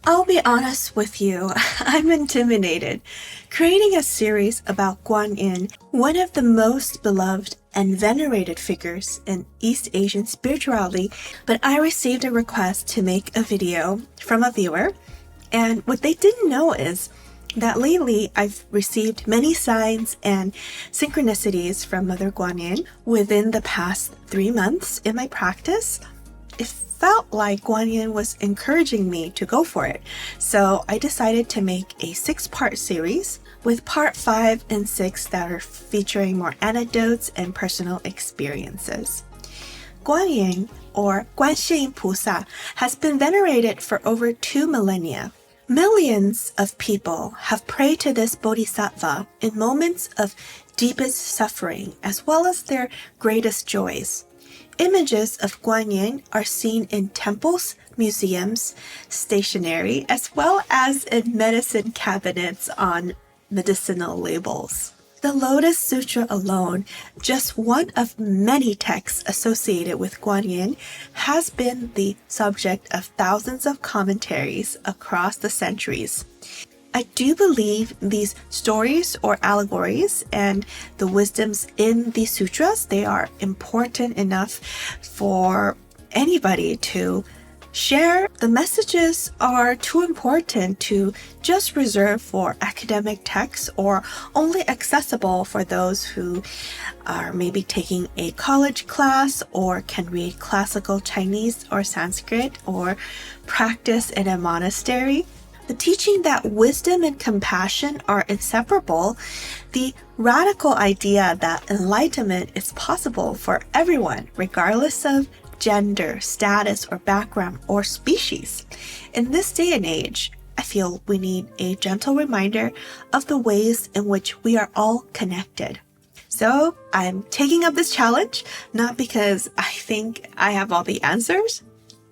I'll be honest with you, I'm intimidated. Creating a series about Guan Yin, one of the most beloved and venerated figures in East Asian spirituality, but I received a request to make a video from a viewer, and what they didn't know is that lately I've received many signs and synchronicities from Mother Guan Yin within the past 3 months in my practice. It felt like Guan Yin was encouraging me to go for it, so I decided to make a 6-part series with part 5 and 6 that are featuring more anecdotes and personal experiences. Guan Yin, or Guan Yin Pusa, has been venerated for over 2 millennia. Millions of people have prayed to this Bodhisattva in moments of deepest suffering as well as their greatest joys. Images of Guan Yin are seen in temples, museums, stationery, as well as in medicine cabinets on medicinal labels. The Lotus Sutra alone, just one of many texts associated with Guan Yin, has been the subject of thousands of commentaries across the centuries. I do believe these stories or allegories and the wisdoms in these sutras, they are important enough for anybody to share. The messages are too important to just reserve for academic texts or only accessible for those who are maybe taking a college class or can read classical Chinese or Sanskrit or practice in a monastery. The teaching that wisdom and compassion are inseparable, the radical idea that enlightenment is possible for everyone, regardless of gender, status, or background, or species. In this day and age, I feel we need a gentle reminder of the ways in which we are all connected. So I'm taking up this challenge, not because I think I have all the answers,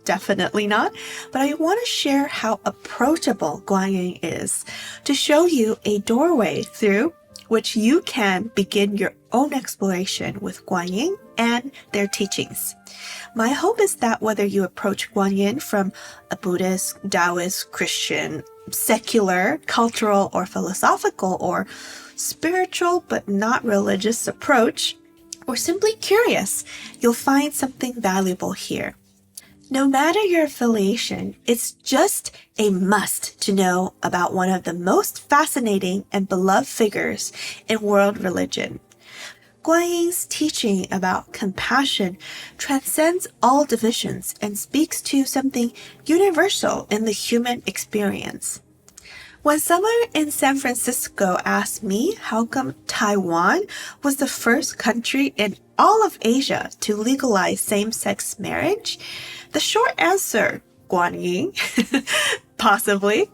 definitely not, but I want to share how approachable Guan Yin is to show you a doorway through which you can begin your own exploration with Guan Yin and their teachings. My hope is that whether you approach Guan Yin from a Buddhist, Daoist, Christian, secular, cultural, or philosophical, or spiritual but not religious approach, or simply curious, you'll find something valuable here. No matter your affiliation, it's just a must to know about one of the most fascinating and beloved figures in world religion. Guan Yin's teaching about compassion transcends all divisions and speaks to something universal in the human experience. When someone in San Francisco asked me how come Taiwan was the first country in all of Asia to legalize same-sex marriage, the short answer, Guan Yin, possibly.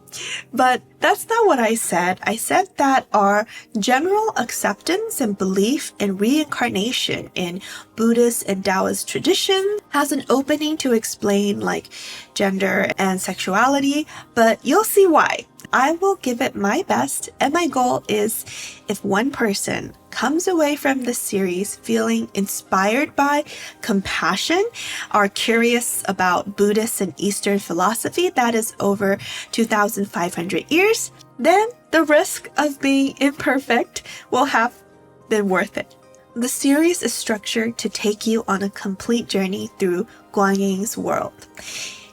But that's not what I said. I said that our general acceptance and belief in reincarnation in Buddhist and Daoist tradition has an opening to explain like gender and sexuality, but you'll see why. I will give it my best, and my goal is if one person comes away from this series feeling inspired by compassion, are curious about Buddhist and Eastern philosophy that is over 2,500 years, then the risk of being imperfect will have been worth it. The series is structured to take you on a complete journey through Guan Yin's world.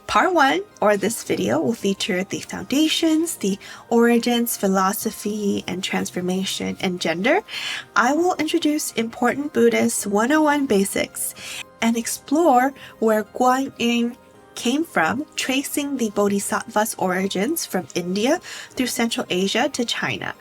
Part 1, or this video, will feature the foundations, the origins, philosophy, and transformation, and gender. I will introduce important Buddhist 101 basics and explore where Guan Yin came from, tracing the Bodhisattva's origins from India through Central Asia to China.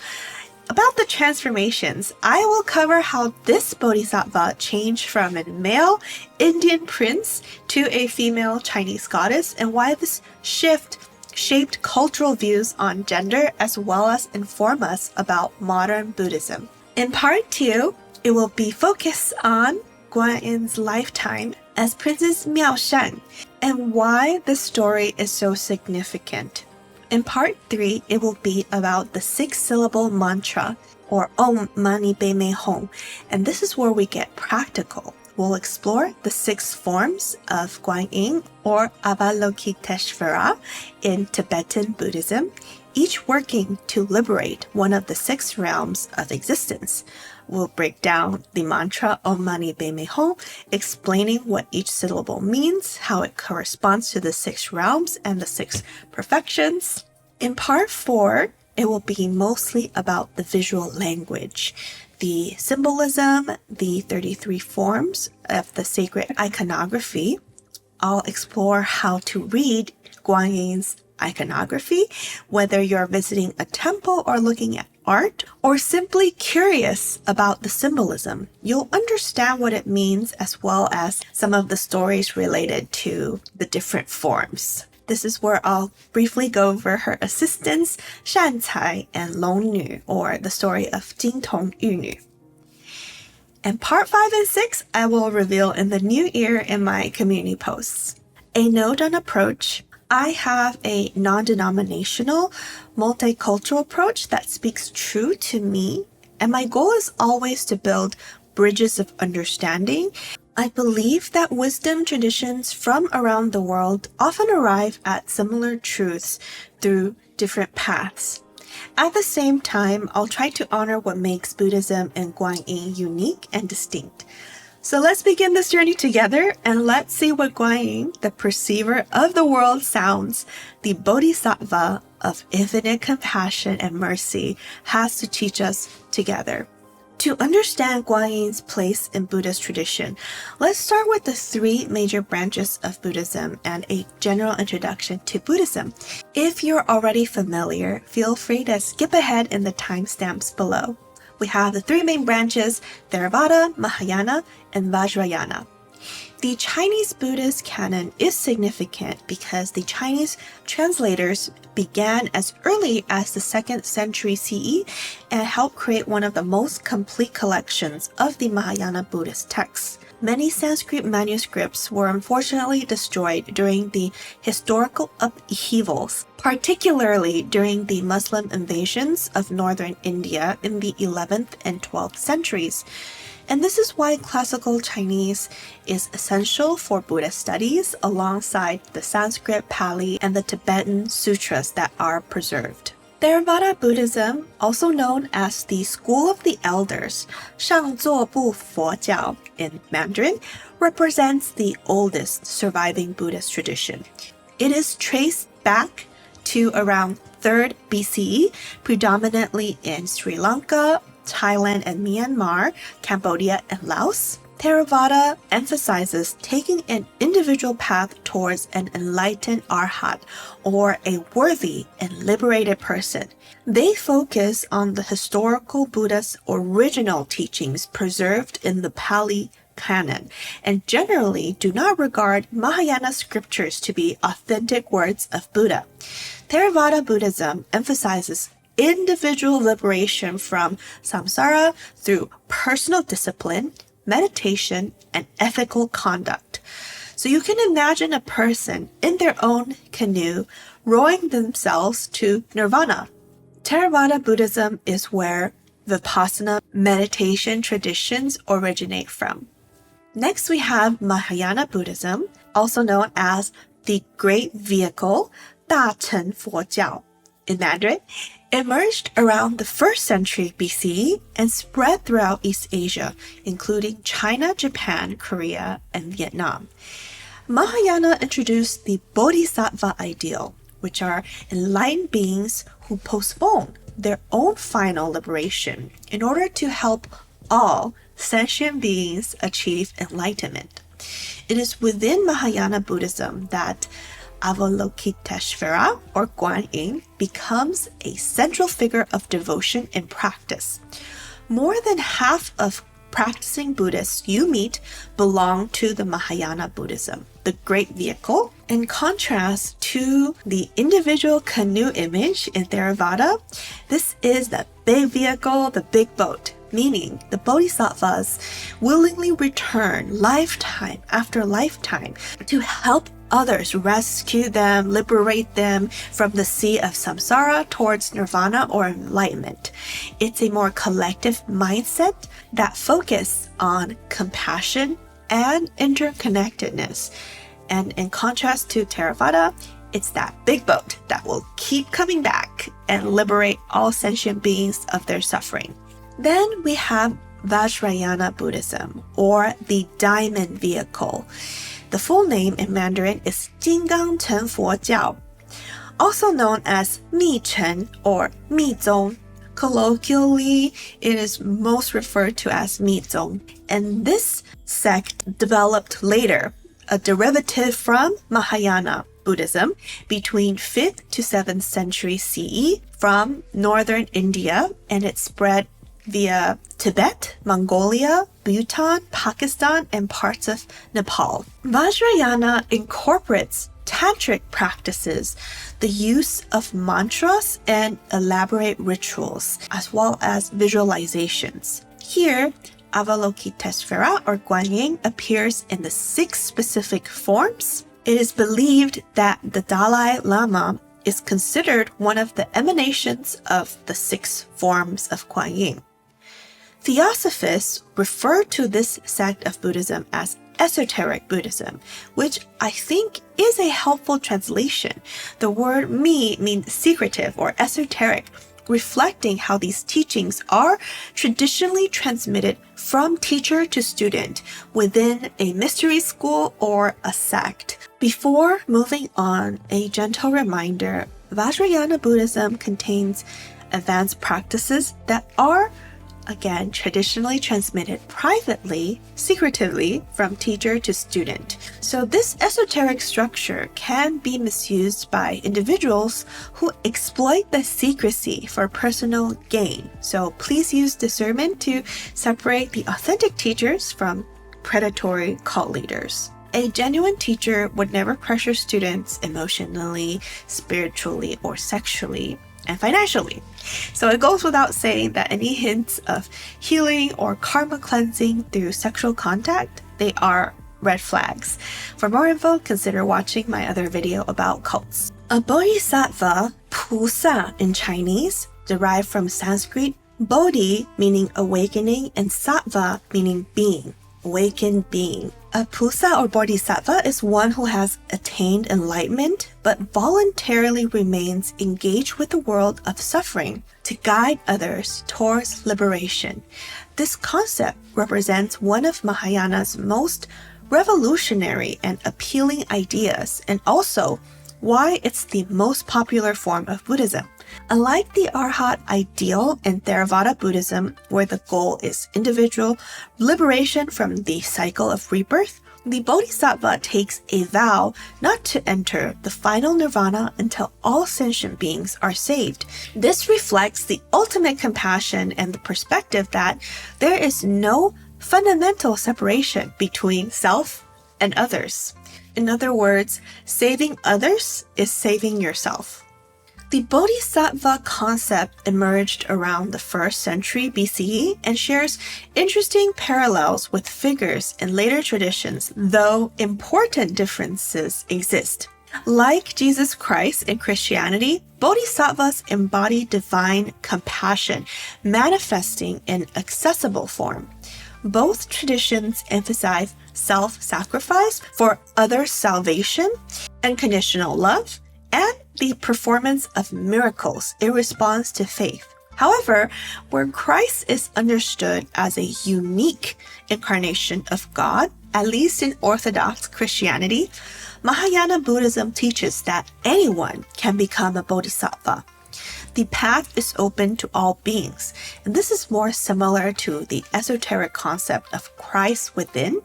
About the transformations, I will cover how this Bodhisattva changed from a male Indian prince to a female Chinese goddess and why this shift shaped cultural views on gender as well as inform us about modern Buddhism. In part 2, it will be focused on Guan Yin's lifetime as Princess Miao Shan and why this story is so significant. In part 3, it will be about the 6-syllable mantra, or Om Mani Padme Hum, and this is where we get practical. we'll explore the 6 forms of Guan Yin or Avalokiteśvara in Tibetan Buddhism, each working to liberate one of the 6 realms of existence. We'll break down the mantra Om Mani Padme Hum, explaining what each syllable means, how it corresponds to the 6 realms and the 6 perfections. In part 4, it will be mostly about the visual language, the symbolism, the 33 forms of the sacred iconography. I'll explore how to read Guan Yin's iconography, whether you're visiting a temple or looking at art, or simply curious about the symbolism. You'll understand what it means as well as some of the stories related to the different forms. This is where I'll briefly go over her assistants, Shan Cai and Long Nu, or the story of Jing Tong Yu Nu. And part 5 and 6, I will reveal in the new year in my community posts. A note on approach. I have a non-denominational, multicultural approach that speaks true to me, and my goal is always to build bridges of understanding. I believe that wisdom traditions from around the world often arrive at similar truths through different paths. At the same time, I'll try to honor what makes Buddhism and Guan Yin unique and distinct. So let's begin this journey together and let's see what Guan Yin, the perceiver of the world, sounds, the Bodhisattva of infinite compassion and mercy, has to teach us together. To understand Guan Yin's place in Buddhist tradition, let's start with the 3 major branches of Buddhism and a general introduction to Buddhism. If you're already familiar, feel free to skip ahead in the timestamps below. We have the 3 main branches, Theravada, Mahayana, and Vajrayana. The Chinese Buddhist canon is significant because the Chinese translators began as early as the 2nd century CE and helped create one of the most complete collections of the Mahayana Buddhist texts. Many Sanskrit manuscripts were unfortunately destroyed during the historical upheavals, particularly during the Muslim invasions of northern India in the 11th and 12th centuries. And this is why classical Chinese is essential for Buddhist studies alongside the Sanskrit, Pali, and the Tibetan sutras that are preserved. Theravada Buddhism, also known as the School of the Elders, 上座部佛教 in Mandarin, represents the oldest surviving Buddhist tradition. It is traced back to around 3rd BCE, predominantly in Sri Lanka, Thailand and Myanmar, Cambodia and Laos. Theravada emphasizes taking an individual path towards an enlightened arhat, or a worthy and liberated person. They focus on the historical Buddha's original teachings preserved in the Pali canon, and generally do not regard Mahayana scriptures to be authentic words of Buddha. Theravada Buddhism emphasizes individual liberation from samsara through personal discipline, meditation, and ethical conduct. So you can imagine a person in their own canoe rowing themselves to nirvana. Theravada Buddhism is where Vipassana meditation traditions originate from. Next, we have Mahayana Buddhism, also known as the Great Vehicle, 大乘佛教 in Mandarin, emerged around the 1st century BCE and spread throughout East Asia, including China, Japan, Korea, and Vietnam. Mahayana introduced the Bodhisattva ideal, which are enlightened beings who postpone their own final liberation in order to help all sentient beings achieve enlightenment. It is within Mahayana Buddhism that Avalokiteśvara, or Guan Yin, becomes a central figure of devotion and practice. More than half of practicing Buddhists you meet belong to the Mahayana Buddhism, the Great Vehicle. In contrast to the individual canoe image in Theravada, this is the big vehicle, the big boat, meaning the Bodhisattvas willingly return lifetime after lifetime to help others, rescue them, liberate them from the sea of samsara towards nirvana or enlightenment. It's a more collective mindset that focuses on compassion, and interconnectedness. And in contrast to Theravada, it's that big boat that will keep coming back and liberate all sentient beings of their suffering. Then we have Vajrayana Buddhism, or the Diamond Vehicle. The full name in Mandarin is 金刚乘佛教, also known as 密乘 or 密宗. Colloquially, it is most referred to as 密宗. And this sect developed later, a derivative from Mahayana Buddhism between 5th to 7th century CE from northern India, and it spread via Tibet, Mongolia, Bhutan, Pakistan, and parts of Nepal. Vajrayana incorporates tantric practices, the use of mantras and elaborate rituals, as well as visualizations. Here, Avalokiteśvara or Guan Yin appears in the 6 specific forms. It is believed that the Dalai Lama is considered one of the emanations of the 6 forms of Guan Yin. Theosophists refer to this sect of Buddhism as esoteric Buddhism, which I think is a helpful translation. The word mi means secretive or esoteric, reflecting how these teachings are traditionally transmitted from teacher to student within a mystery school or a sect. Before moving on, a gentle reminder, Vajrayana Buddhism contains advanced practices that are again, traditionally transmitted privately, secretively, from teacher to student. So this esoteric structure can be misused by individuals who exploit the secrecy for personal gain. So please use discernment to separate the authentic teachers from predatory cult leaders. A genuine teacher would never pressure students emotionally, spiritually, or sexually, and financially. So it goes without saying that any hints of healing or karma cleansing through sexual contact, they are red flags. For more info, consider watching my other video about cults. A bodhisattva, 菩萨 in Chinese, derived from Sanskrit, bodhi meaning awakening and sattva meaning being, awakened being. A Pusa or Bodhisattva is one who has attained enlightenment but voluntarily remains engaged with the world of suffering to guide others towards liberation. This concept represents one of Mahayana's most revolutionary and appealing ideas, and also why it's the most popular form of Buddhism. Unlike the Arhat ideal in Theravada Buddhism, where the goal is individual liberation from the cycle of rebirth, the Bodhisattva takes a vow not to enter the final nirvana until all sentient beings are saved. This reflects the ultimate compassion and the perspective that there is no fundamental separation between self and others. In other words, saving others is saving yourself. The Bodhisattva concept emerged around the 1st century BCE and shares interesting parallels with figures in later traditions, though important differences exist. Like Jesus Christ in Christianity, Bodhisattvas embody divine compassion, manifesting in accessible form. Both traditions emphasize self-sacrifice for others' salvation, unconditional love, and the performance of miracles in response to faith. However, where Christ is understood as a unique incarnation of God, at least in Orthodox Christianity, Mahayana Buddhism teaches that anyone can become a bodhisattva. The path is open to all beings, and this is more similar to the esoteric concept of Christ within,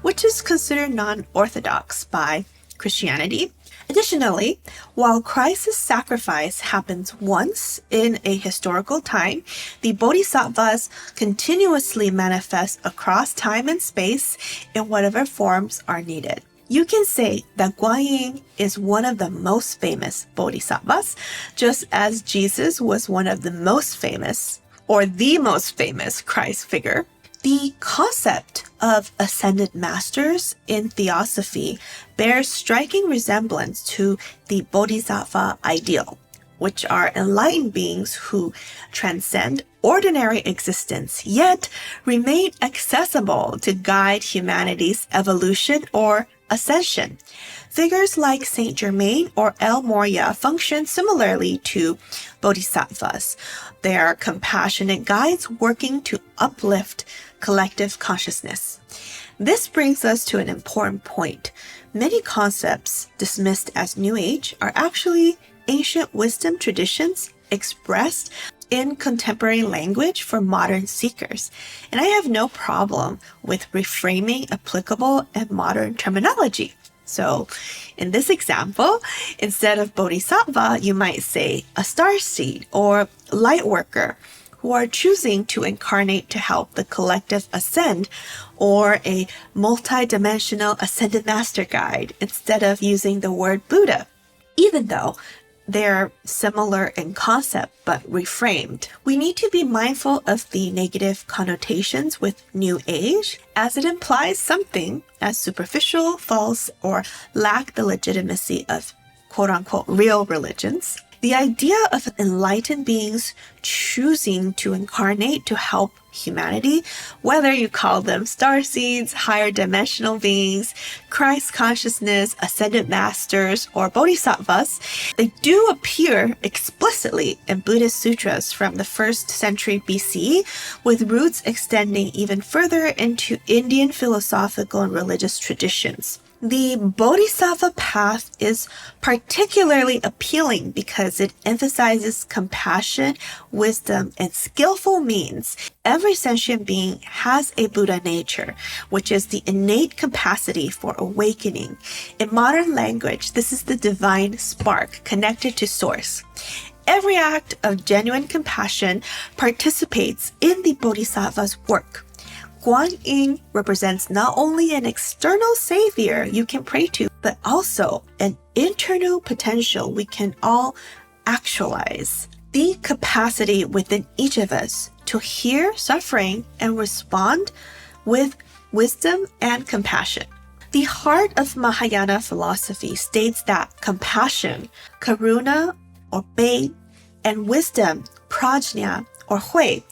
which is considered non-orthodox by Christianity. Additionally, while Christ's sacrifice happens once in a historical time, the bodhisattvas continuously manifest across time and space in whatever forms are needed. You can say that Guan Yin is one of the most famous bodhisattvas, just as Jesus was one of the most famous, or the most famous Christ figure. The concept of ascended masters in theosophy bears striking resemblance to the bodhisattva ideal, which are enlightened beings who transcend ordinary existence, yet remain accessible to guide humanity's evolution or ascension. Figures like Saint Germain or El Morya function similarly to Bodhisattvas. They are compassionate guides working to uplift collective consciousness. This brings us to an important point. Many concepts dismissed as New Age are actually ancient wisdom traditions expressed in contemporary language for modern seekers. And I have no problem with reframing applicable and modern terminology. So in this example, instead of bodhisattva, you might say a starseed or light worker who are choosing to incarnate to help the collective ascend, or a multi-dimensional ascended master guide instead of using the word Buddha. Even though they're similar in concept but reframed, we need to be mindful of the negative connotations with New Age, as it implies something as superficial, false, or lack the legitimacy of quote-unquote real religions. The idea of enlightened beings choosing to incarnate to help humanity, whether you call them starseeds, higher dimensional beings, Christ consciousness, ascended masters, or bodhisattvas, they do appear explicitly in Buddhist sutras from the 1st century BCE, with roots extending even further into Indian philosophical and religious traditions. The Bodhisattva path is particularly appealing because it emphasizes compassion, wisdom, and skillful means. Every sentient being has a Buddha nature, which is the innate capacity for awakening. In modern language, this is the divine spark connected to source. Every act of genuine compassion participates in the Bodhisattva's work. Guan Yin represents not only an external savior you can pray to, but also an internal potential we can all actualize. The capacity within each of us to hear suffering and respond with wisdom and compassion. The heart of Mahayana philosophy states that compassion, karuna or bei, and wisdom, prajna or hui,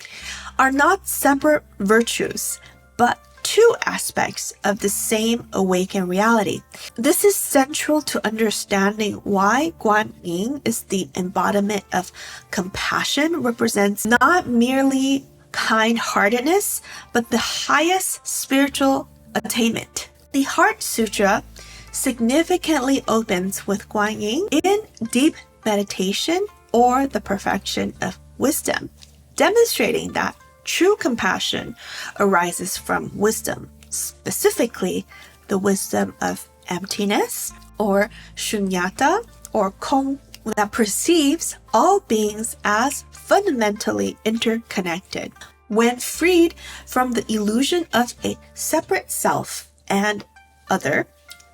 are not separate virtues, but two aspects of the same awakened reality. This is central to understanding why Guan Yin is the embodiment of compassion, represents not merely kind-heartedness, but the highest spiritual attainment. The Heart Sutra significantly opens with Guan Yin in deep meditation or the perfection of wisdom, demonstrating that true compassion arises from wisdom, specifically the wisdom of emptiness, or shunyata, or kong, that perceives all beings as fundamentally interconnected. When freed from the illusion of a separate self and other,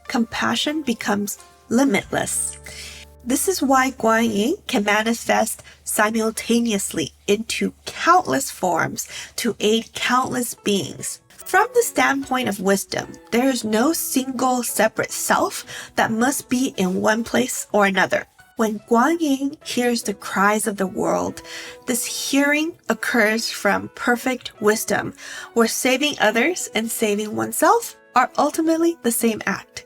compassion becomes limitless. This is why Guan Yin can manifest simultaneously into countless forms to aid countless beings. From the standpoint of wisdom, there is no single separate self that must be in one place or another. When Guan Yin hears the cries of the world, this hearing occurs from perfect wisdom, where saving others and saving oneself are ultimately the same act.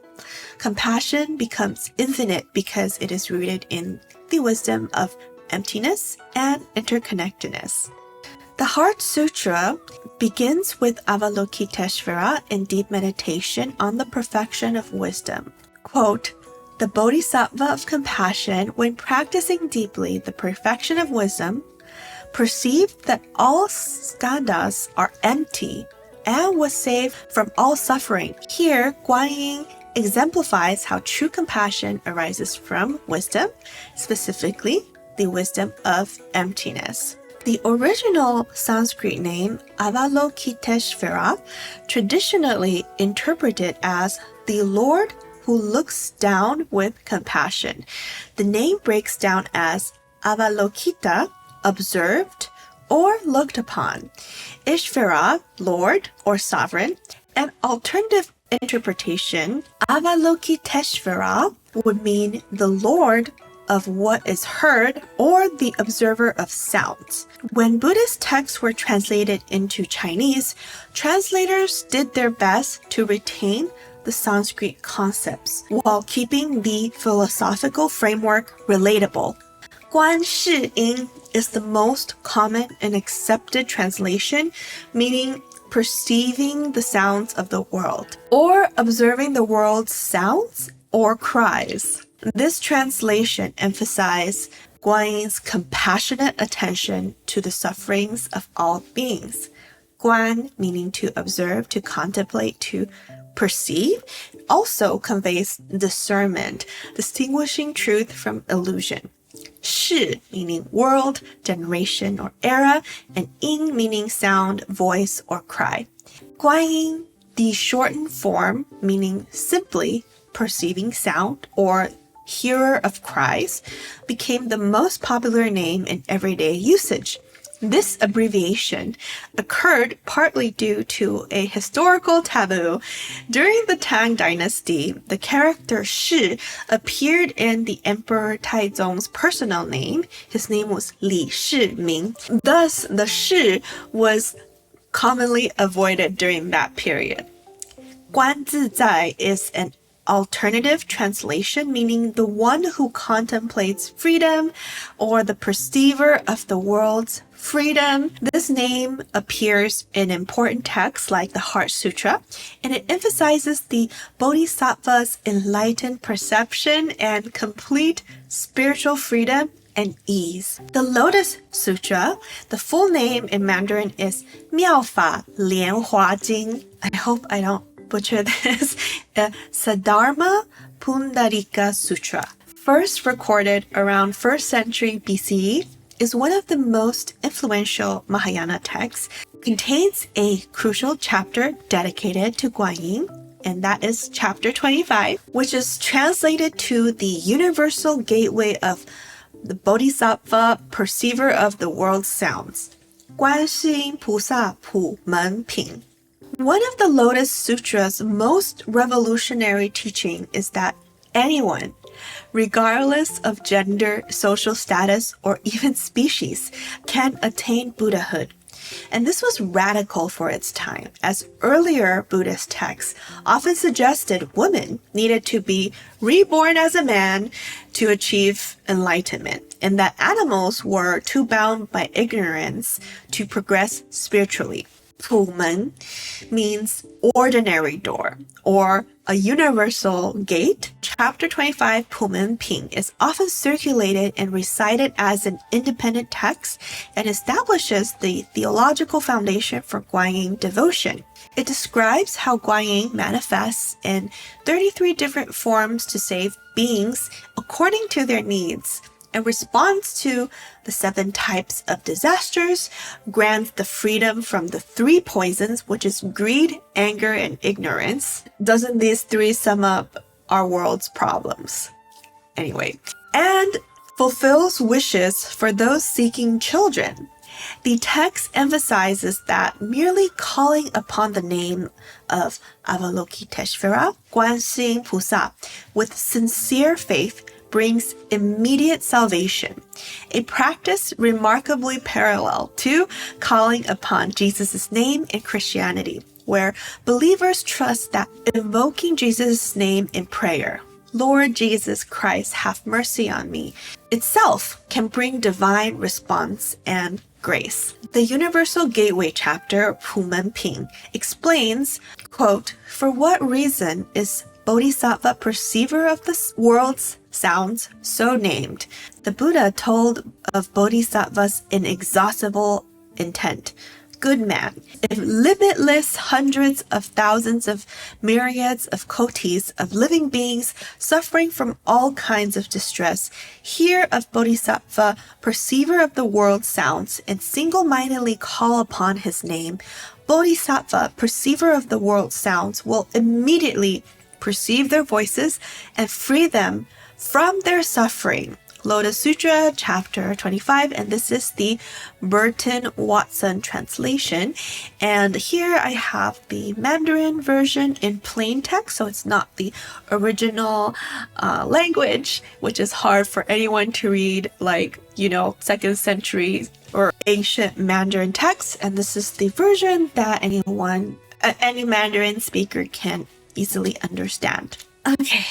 Compassion becomes infinite because it is rooted in the wisdom of emptiness and interconnectedness. The Heart Sutra begins with Avalokiteśvara in deep meditation on the perfection of wisdom. Quote, "The Bodhisattva of compassion, when practicing deeply the perfection of wisdom, perceived that all skandhas are empty and was saved from all suffering." Here, Guan Yin exemplifies how true compassion arises from wisdom, specifically the wisdom of emptiness. The original Sanskrit name, Avalokiteśvara, traditionally interpreted as the Lord who looks down with compassion. The name breaks down as Avalokita, observed or looked upon, Ishvara, Lord or sovereign. An alternative interpretation, Avalokiteśvara, would mean the Lord of what is heard or the observer of sounds. When Buddhist texts were translated into Chinese, translators did their best to retain the Sanskrit concepts while keeping the philosophical framework relatable. Guan Yin is the most common and accepted translation, meaning perceiving the sounds of the world, or observing the world's sounds or cries. This translation emphasizes Guan Yin's compassionate attention to the sufferings of all beings. Guan meaning to observe, to contemplate, to perceive, also conveys discernment, distinguishing truth from illusion. Shi meaning world, generation, or era, and Yin meaning sound, voice, or cry. Guan Yin, the shortened form, meaning simply perceiving sound or hearer of cries, became the most popular name in everyday usage. This abbreviation occurred partly due to a historical taboo. During the Tang Dynasty, the character Shi appeared in the Emperor Taizong's personal name. His name was Li Shiming. Thus, the Shi was commonly avoided during that period. Guan Zizai is an alternative translation, meaning the one who contemplates freedom or the perceiver of the world's freedom. This name appears in important texts like the Heart Sutra, and it emphasizes the Bodhisattva's enlightened perception and complete spiritual freedom and ease. The Lotus Sutra, the full name in Mandarin is 妙法莲华经. I hope I don't butcher this. Saddharma Pundarika Sutra, first recorded around 1st century BCE, is one of the most influential Mahayana texts. Contains a crucial chapter dedicated to Guan Yin, and that is chapter 25, which is translated to the universal gateway of the Bodhisattva, perceiver of the world's sounds. Guan Yin Pusa Pu Men Ping. One of the Lotus Sutra's most revolutionary teaching is that anyone, regardless of gender, social status, or even species, can attain Buddhahood. And this was radical for its time, as earlier Buddhist texts often suggested women needed to be reborn as a man to achieve enlightenment, and that animals were too bound by ignorance to progress spiritually. 普门 means ordinary door or a universal gate. Chapter 25, 普门品, is often circulated and recited as an independent text and establishes the theological foundation for Guan Yin devotion. It describes how Guan Yin manifests in 33 different forms to save beings according to their needs, and responds to the 7 types of disasters, grants the freedom from the 3 poisons, which is greed, anger, and ignorance. Doesn't these 3 sum up our world's problems? Anyway, and fulfills wishes for those seeking children. The text emphasizes that merely calling upon the name of Avalokiteśvara, Guan Yin Pusa, with sincere faith brings immediate salvation, a practice remarkably parallel to calling upon Jesus' name in Christianity, where believers trust that invoking Jesus' name in prayer, Lord Jesus Christ, have mercy on me, itself can bring divine response and grace. The Universal Gateway chapter, 普门品, explains, quote, for what reason is Bodhisattva perceiver of the world's sounds so named? The Buddha told of Bodhisattva's inexhaustible intent. Good man, if limitless hundreds of thousands of myriads of kotis of living beings suffering from all kinds of distress hear of Bodhisattva, perceiver of the world's sounds, and single-mindedly call upon his name, Bodhisattva, perceiver of the world's sounds, will immediately perceive their voices and free them from their suffering, Lotus Sutra, chapter 25, and this is the Burton-Watson translation. And here I have the Mandarin version in plain text, so it's not the original language, which is hard for anyone to read, like, 2nd century or ancient Mandarin text. And this is the version that any Mandarin speaker can easily understand. Okay.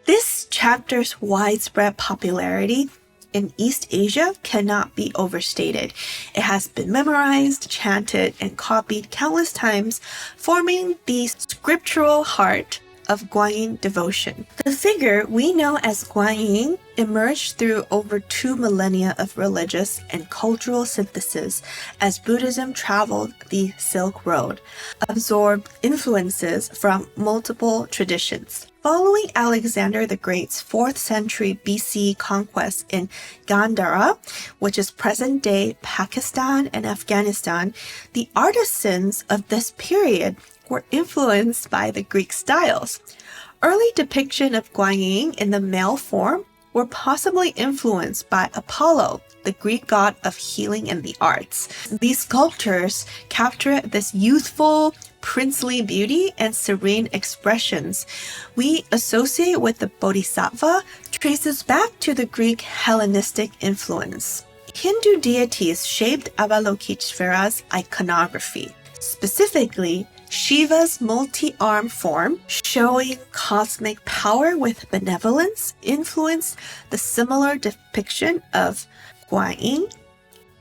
This chapter's widespread popularity in East Asia cannot be overstated. It has been memorized, chanted, and copied countless times, forming the scriptural heart of Guan Yin devotion. The figure we know as Guan Yin emerged through over 2 millennia of religious and cultural synthesis as Buddhism traveled the Silk Road, absorbed influences from multiple traditions. Following Alexander the Great's 4th century BC conquest in Gandhara, which is present-day Pakistan and Afghanistan, the artisans of this period were influenced by the Greek styles. Early depiction of Guan Yin in the male form were possibly influenced by Apollo, the Greek god of healing and the arts. These sculptures capture this youthful, princely beauty and serene expressions we associate with the Bodhisattva traces back to the Greek Hellenistic influence. Hindu deities shaped Avalokiteśvara's iconography. Specifically, Shiva's multi-armed form, showing cosmic power with benevolence, influenced the similar depiction of Guan Yin.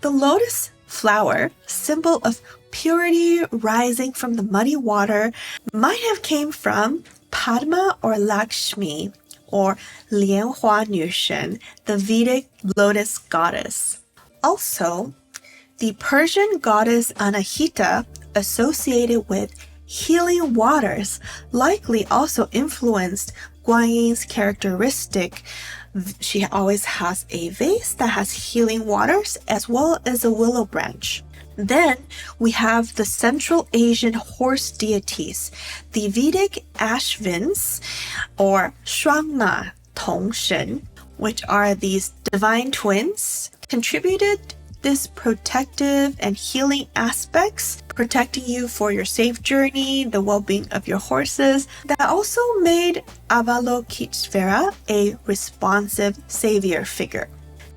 The lotus flower, symbol of purity rising from the muddy water, might have came from Padma or Lakshmi, or Lianhua Nushen, the Vedic Lotus Goddess. Also, the Persian goddess Anahita, associated with healing waters, likely also influenced Guan Yin's characteristic. She always has a vase that has healing waters as well as a willow branch. Then we have the Central Asian horse deities, the Vedic Ashvins or Shuangma Tongshen, which are these divine twins, contributed this protective and healing aspects, protecting you for your safe journey, the well-being of your horses, that also made Avalokiteśvara a responsive savior figure.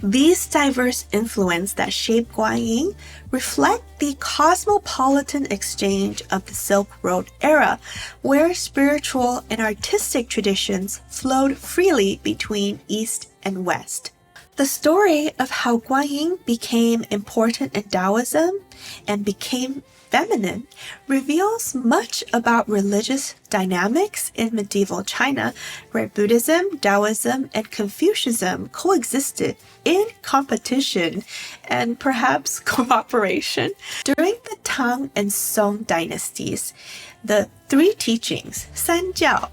These diverse influences that shape Guan Yin reflect the cosmopolitan exchange of the Silk Road era, where spiritual and artistic traditions flowed freely between East and West. The story of how Guan Yin became important in Daoism and became feminine reveals much about religious dynamics in medieval China, where Buddhism, Daoism, and Confucianism coexisted in competition and perhaps cooperation. During the Tang and Song dynasties, the 3 teachings, Sanjiao,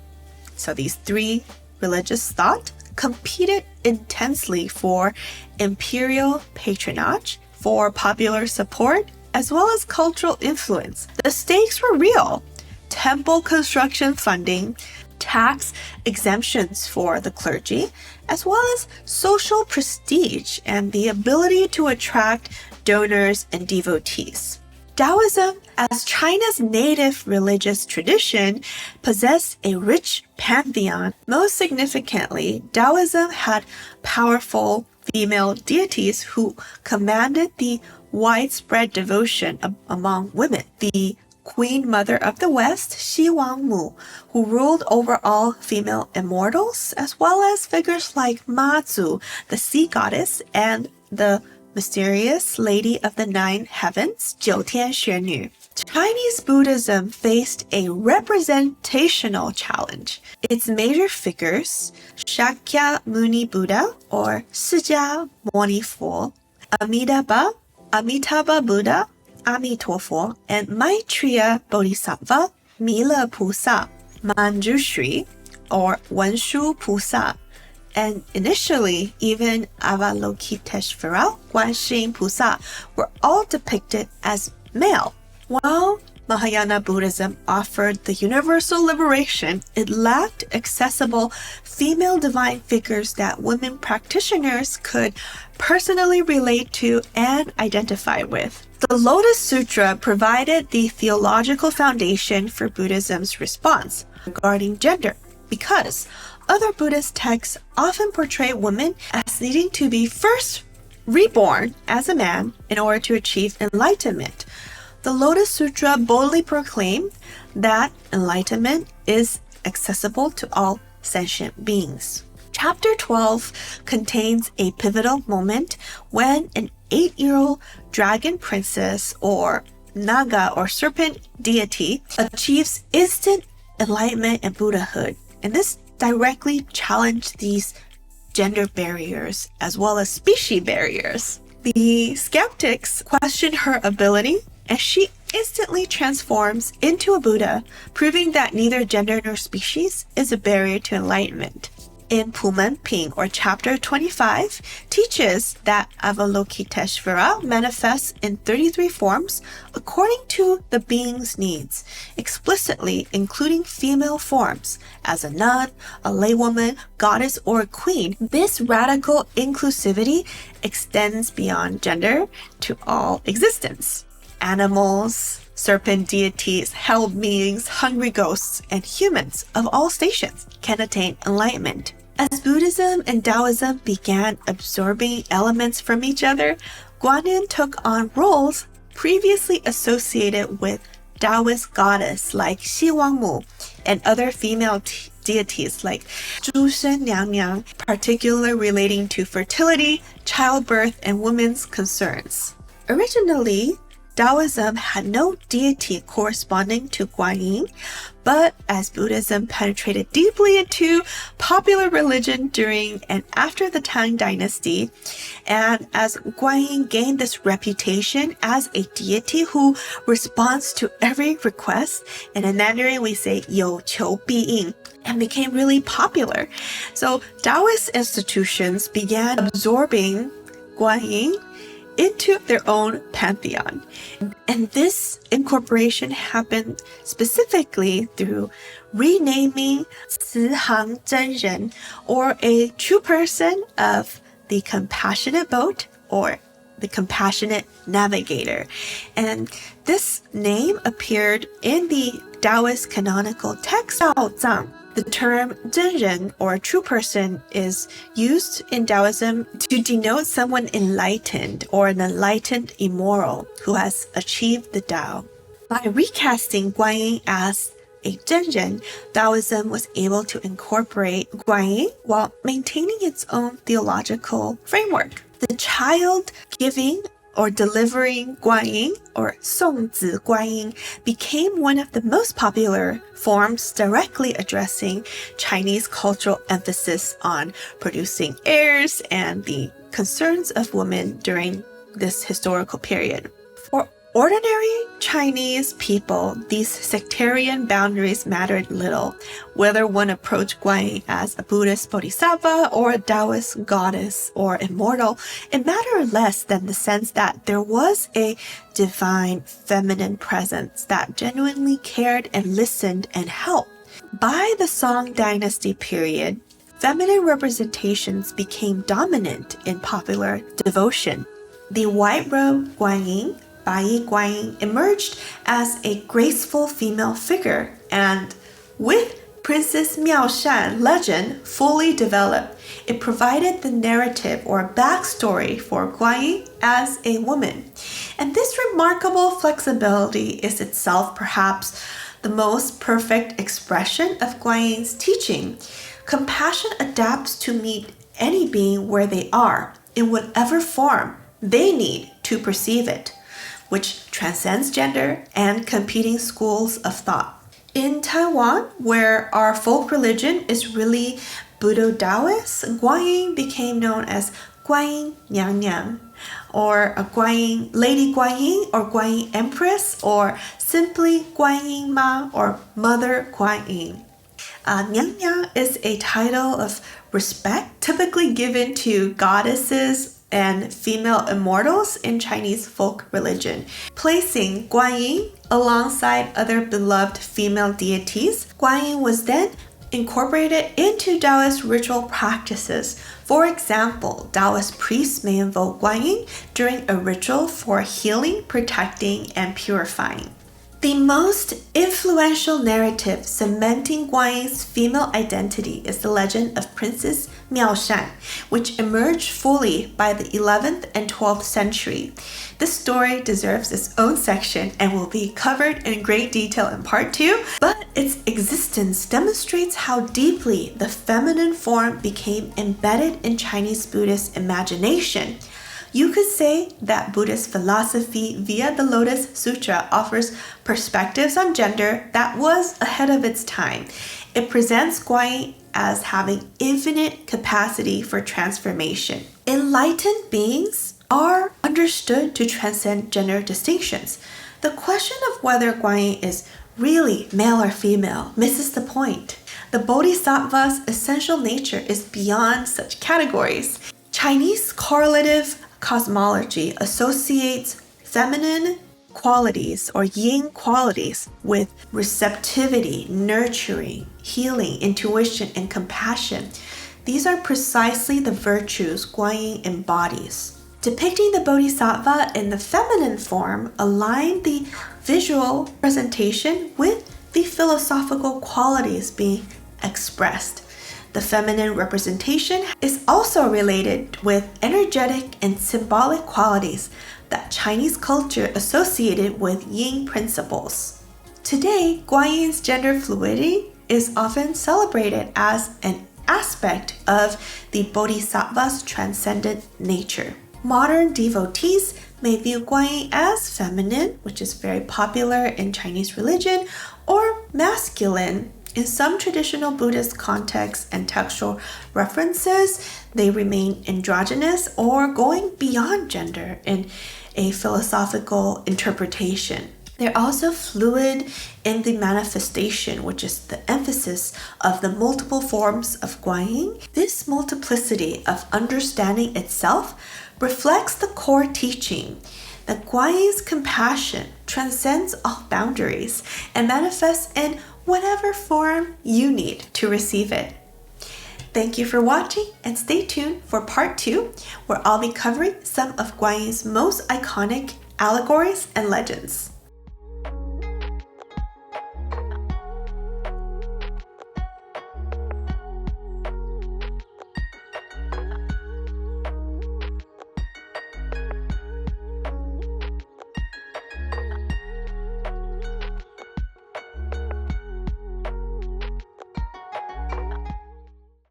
so these 3 religious thought, competed intensely for imperial patronage, for popular support, as well as cultural influence. The stakes were real. Temple construction funding, tax exemptions for the clergy, as well as social prestige and the ability to attract donors and devotees. Daoism, as China's native religious tradition, possessed a rich pantheon. Most significantly, Daoism had powerful female deities who commanded the widespread devotion among women. The Queen Mother of the West, Xi Wangmu, who ruled over all female immortals, as well as figures like Ma Zu, the sea goddess, and the mysterious Lady of the Nine Heavens, 九天玄女. Chinese Buddhism faced a representational challenge. Its major figures, Shakyamuni Buddha or释迦牟尼佛, Amitabha Buddha, 阿弥陀佛, and Maitreya Bodhisattva, 弥勒菩萨, Manjushri or 文殊菩萨, and initially even Avalokiteśvara, Guan Yin Pusa, were all depicted as male, while Mahayana Buddhism offered the universal liberation, it lacked accessible female divine figures that women practitioners could personally relate to and identify with. The Lotus Sutra provided the theological foundation for Buddhism's response regarding gender, because other Buddhist texts often portray women as needing to be first reborn as a man in order to achieve enlightenment. The Lotus Sutra boldly proclaimed that enlightenment is accessible to all sentient beings. Chapter 12 contains a pivotal moment when an 8-year-old dragon princess or naga or serpent deity achieves instant enlightenment and Buddhahood. And this directly challenged these gender barriers as well as species barriers. The skeptics questioned her ability, and she instantly transforms into a Buddha, proving that neither gender nor species is a barrier to enlightenment. In Pumen Ping, or chapter 25, teaches that Avalokiteśvara manifests in 33 forms according to the being's needs, explicitly including female forms, as a nun, a laywoman, goddess, or queen. This radical inclusivity extends beyond gender to all existence. Animals, serpent deities, hell beings, hungry ghosts, and humans of all stations can attain enlightenment. As Buddhism and Daoism began absorbing elements from each other, Guan Yin took on roles previously associated with Daoist goddess like Xi Wang Mu and other female deities like Zhu Shen Niang Niang, particularly relating to fertility, childbirth, and women's concerns. Originally, Daoism had no deity corresponding to Guan Yin, but as Buddhism penetrated deeply into popular religion during and after the Tang Dynasty, and as Guan Yin gained this reputation as a deity who responds to every request, and in Mandarin we say 有求必应, and became really popular. So Daoist institutions began absorbing Guan Yin into their own pantheon. And this incorporation happened specifically through renaming Cihang Zhenren, or a true person of the compassionate boat, or the compassionate navigator. And this name appeared in the Taoist canonical text Daozang. The term Zhenren, or true person, is used in Taoism to denote someone enlightened or an enlightened immoral who has achieved the Tao. By recasting Guan Yin as a Zhenren, Taoism was able to incorporate Guan Yin while maintaining its own theological framework. The child giving or delivering Guan Yin, or Songzi Guan Yin, became one of the most popular forms directly addressing Chinese cultural emphasis on producing heirs and the concerns of women during this historical period. For ordinary Chinese people, these sectarian boundaries mattered little, whether one approached Guan Yin as a Buddhist Bodhisattva or a Daoist goddess or immortal. It mattered less than the sense that there was a divine feminine presence that genuinely cared and listened and helped. By the Song Dynasty period, feminine representations became dominant in popular devotion. The white-robed Guan Yin, Baiyi Guan Yin, emerged as a graceful female figure, and with Princess Miao Shan legend fully developed, it provided the narrative or backstory for Guan Yin as a woman. And this remarkable flexibility is itself perhaps the most perfect expression of Guan Yin's teaching. Compassion adapts to meet any being where they are, in whatever form they need to perceive it, which transcends gender and competing schools of thought. In Taiwan, where our folk religion is really Buddho-Taoist, Guan Yin became known as Guan Yin Niang Niang, or a Guan Yin, Lady Guan Yin, or Guan Yin Empress, or simply Guan Yin Ma, or Mother Guan Yin. Niang Niang is a title of respect typically given to goddesses and female immortals in Chinese folk religion. Placing Guan Yin alongside other beloved female deities, Guan Yin was then incorporated into Taoist ritual practices. For example, Taoist priests may invoke Guan Yin during a ritual for healing, protecting, and purifying. The most influential narrative cementing Guan Yin's female identity is the legend of Princess Miaoshan, which emerged fully by the 11th and 12th century. This story deserves its own section and will be covered in great detail in part 2, but its existence demonstrates how deeply the feminine form became embedded in Chinese Buddhist imagination. You could say that Buddhist philosophy via the Lotus Sutra offers perspectives on gender that was ahead of its time. It presents Guan Yin as having infinite capacity for transformation. Enlightened beings are understood to transcend gender distinctions. The question of whether Guan Yin is really male or female misses the point. The Bodhisattva's essential nature is beyond such categories. Chinese correlative cosmology associates feminine qualities or yin qualities with receptivity, nurturing, healing, intuition, and compassion. These are precisely the virtues Guan Yin embodies. Depicting the Bodhisattva in the feminine form align the visual presentation with the philosophical qualities being expressed. The feminine representation is also related with energetic and symbolic qualities that Chinese culture associated with yin principles. Today, Guan Yin's gender fluidity is often celebrated as an aspect of the Bodhisattva's transcendent nature. Modern devotees may view Guan Yin as feminine, which is very popular in Chinese religion, or masculine. In some traditional Buddhist contexts and textual references, they remain androgynous or going beyond gender in a philosophical interpretation. They're also fluid in the manifestation, which is the emphasis of the multiple forms of Guan Yin. This multiplicity of understanding itself reflects the core teaching that Guan Yin's compassion transcends all boundaries and manifests in whatever form you need to receive it. Thank you for watching and stay tuned for part 2, where I'll be covering some of Guan Yin's most iconic allegories and legends.